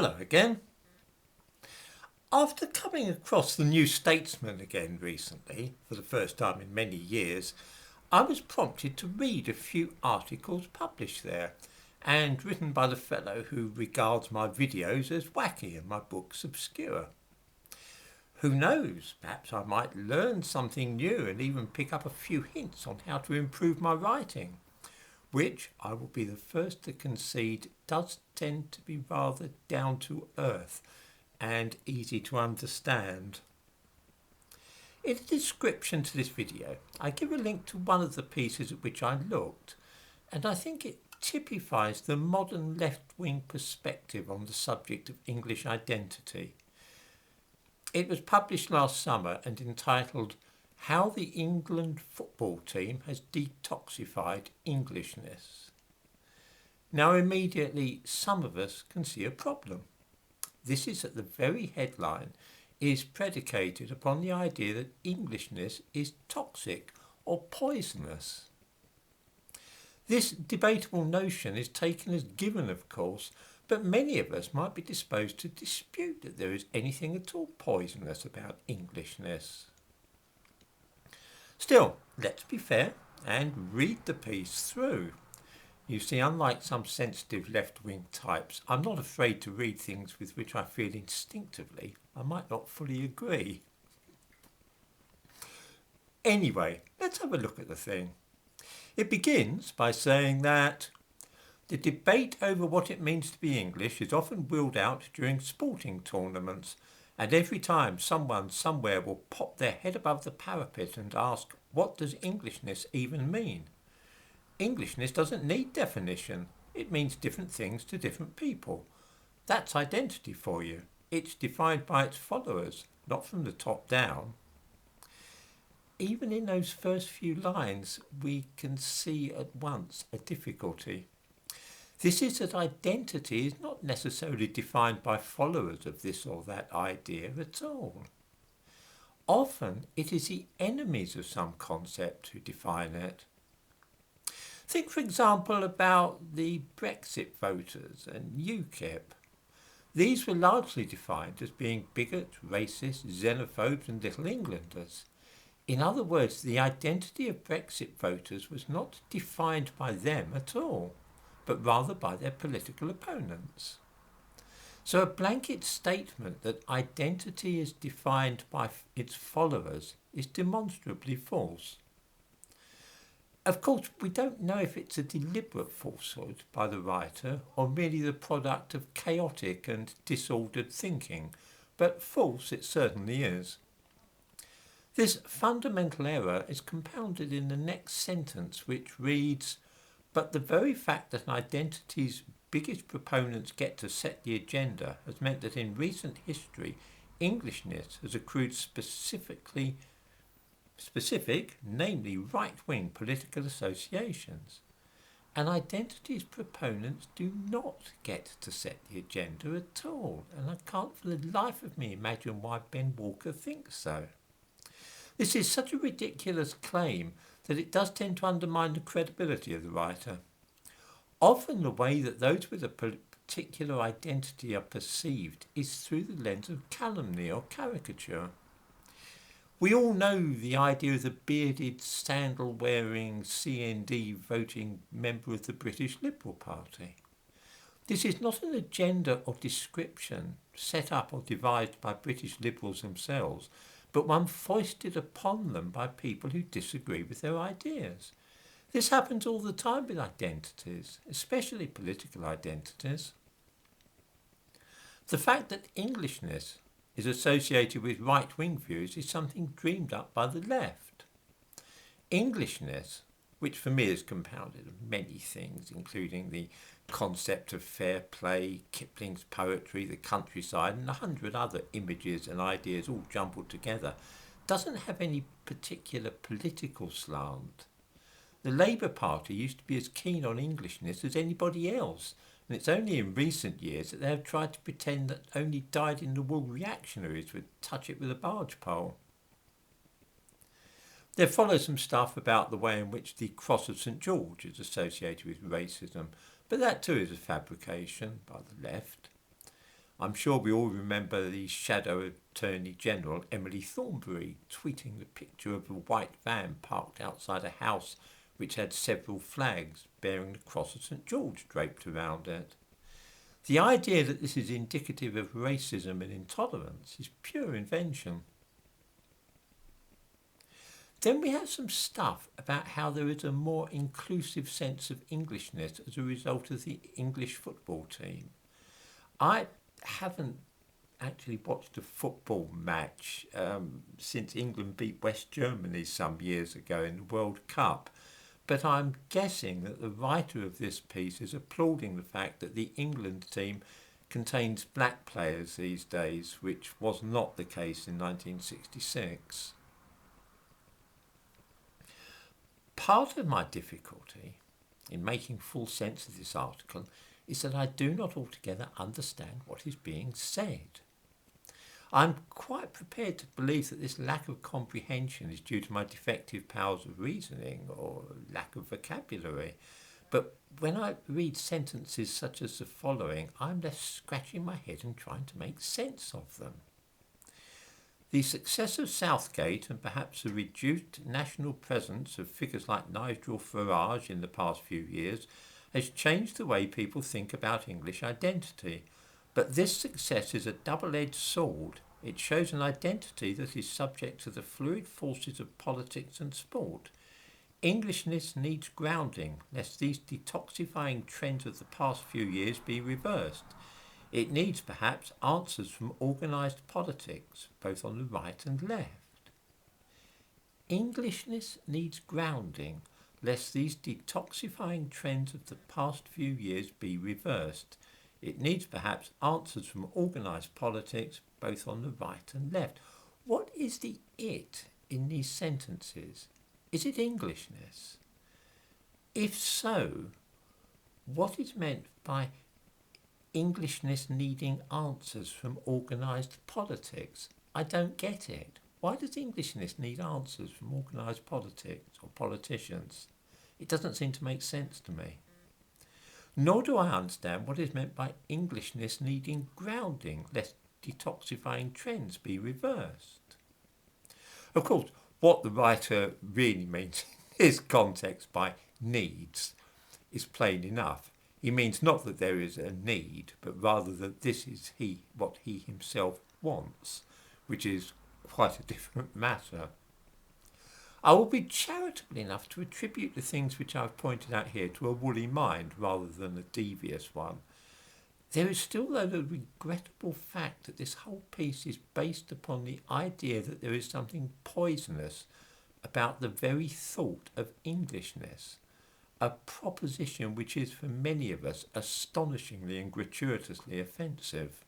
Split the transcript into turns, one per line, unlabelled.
Hello again. After coming across the new Statesman again recently, for the first time in many years, I was prompted to read a few articles published there, and written by the fellow who regards my videos as wacky and my books obscure. Who knows, perhaps I might learn something new and even pick up a few hints on how to improve my writing, which I will be the first to concede does tend to be rather down to earth and easy to understand. In the description to this video, I give a link to one of the pieces at which I looked, and I think it typifies the modern left-wing perspective on the subject of English identity. It was published last summer and entitled How the England Football Team Has Detoxified Englishness. Now immediately some of us can see a problem. This is that the very headline is predicated upon the idea that Englishness is toxic or poisonous. This debatable notion is taken as given, of course, but many of us might be disposed to dispute that there is anything at all poisonous about Englishness. Still, let's be fair and read the piece through. You see, unlike some sensitive left-wing types, I'm not afraid to read things with which I feel instinctively I might not fully agree. Anyway, let's have a look at the thing. It begins by saying that the debate over what it means to be English is often wheeled out during sporting tournaments, and every time someone somewhere will pop their head above the parapet and ask, what does Englishness even mean? Englishness doesn't need definition. It means different things to different people. That's identity for you. It's defined by its followers, not from the top down. Even in those first few lines, we can see at once a difficulty. This is that identity is not necessarily defined by followers of this or that idea at all. Often it is the enemies of some concept who define it. Think, for example, about the Brexit voters and UKIP. These were largely defined as being bigots, racists, xenophobes and Little Englanders. In other words, the identity of Brexit voters was not defined by them at all, but rather by their political opponents. So a blanket statement that identity is defined by its followers is demonstrably false. Of course, we don't know if it's a deliberate falsehood by the writer or merely the product of chaotic and disordered thinking, but false it certainly is. This fundamental error is compounded in the next sentence, which reads, but the very fact that an identity's biggest proponents get to set the agenda has meant that in recent history, Englishness has accrued specific, namely right-wing political associations. And identity's proponents do not get to set the agenda at all, and I can't for the life of me imagine why Ben Walker thinks so. This is such a ridiculous claim that it does tend to undermine the credibility of the writer. Often the way that those with a particular identity are perceived is through the lens of calumny or caricature. We all know the idea of the bearded, sandal-wearing, CND voting member of the British Liberal Party. This is not an agenda or description set up or devised by British Liberals themselves, but one foisted upon them by people who disagree with their ideas. This happens all the time with identities, especially political identities. The fact that Englishness is associated with right-wing views is something dreamed up by the left. Englishness, which for me is compounded of many things, including the concept of fair play, Kipling's poetry, the countryside, and 100 other images and ideas all jumbled together, doesn't have any particular political slant. The Labour Party used to be as keen on Englishness as anybody else, and it's only in recent years that they have tried to pretend that only dyed-in-the-wool reactionaries would touch it with a barge pole. There follows some stuff about the way in which the Cross of St George is associated with racism, but that too is a fabrication by the left. I'm sure we all remember the Shadow Attorney General, Emily Thornberry, tweeting the picture of a white van parked outside a house which had several flags bearing the cross of St George draped around it. The idea that this is indicative of racism and intolerance is pure invention. Then we have some stuff about how there is a more inclusive sense of Englishness as a result of the English football team. I haven't actually watched a football match since England beat West Germany some years ago in the World Cup, but I'm guessing that the writer of this piece is applauding the fact that the England team contains black players these days, which was not the case in 1966. Part of my difficulty in making full sense of this article is that I do not altogether understand what is being said. I'm quite prepared to believe that this lack of comprehension is due to my defective powers of reasoning or lack of vocabulary, but when I read sentences such as the following, I'm left scratching my head and trying to make sense of them. The success of Southgate and perhaps the reduced national presence of figures like Nigel Farage in the past few years has changed the way people think about English identity. But this success is a double-edged sword. It shows an identity that is subject to the fluid forces of politics and sport. Englishness needs grounding, lest these detoxifying trends of the past few years be reversed. It needs, perhaps, answers from organised politics, both on the right and left. Englishness needs grounding, lest these detoxifying trends of the past few years be reversed. It needs, perhaps, answers from organised politics, both on the right and left. What is the it in these sentences? Is it Englishness? If so, what is meant by Englishness needing answers from organised politics? I don't get it. Why does Englishness need answers from organised politics or politicians? It doesn't seem to make sense to me. Nor do I understand what is meant by Englishness needing grounding, lest detoxifying trends be reversed. Of course, what the writer really means in this context by needs is plain enough. He means not that there is a need, but rather that this is what he himself wants, which is quite a different matter. I will be charitable enough to attribute the things which I've pointed out here to a woolly mind rather than a devious one. There is still, though, the regrettable fact that this whole piece is based upon the idea that there is something poisonous about the very thought of Englishness, a proposition which is for many of us astonishingly and gratuitously offensive.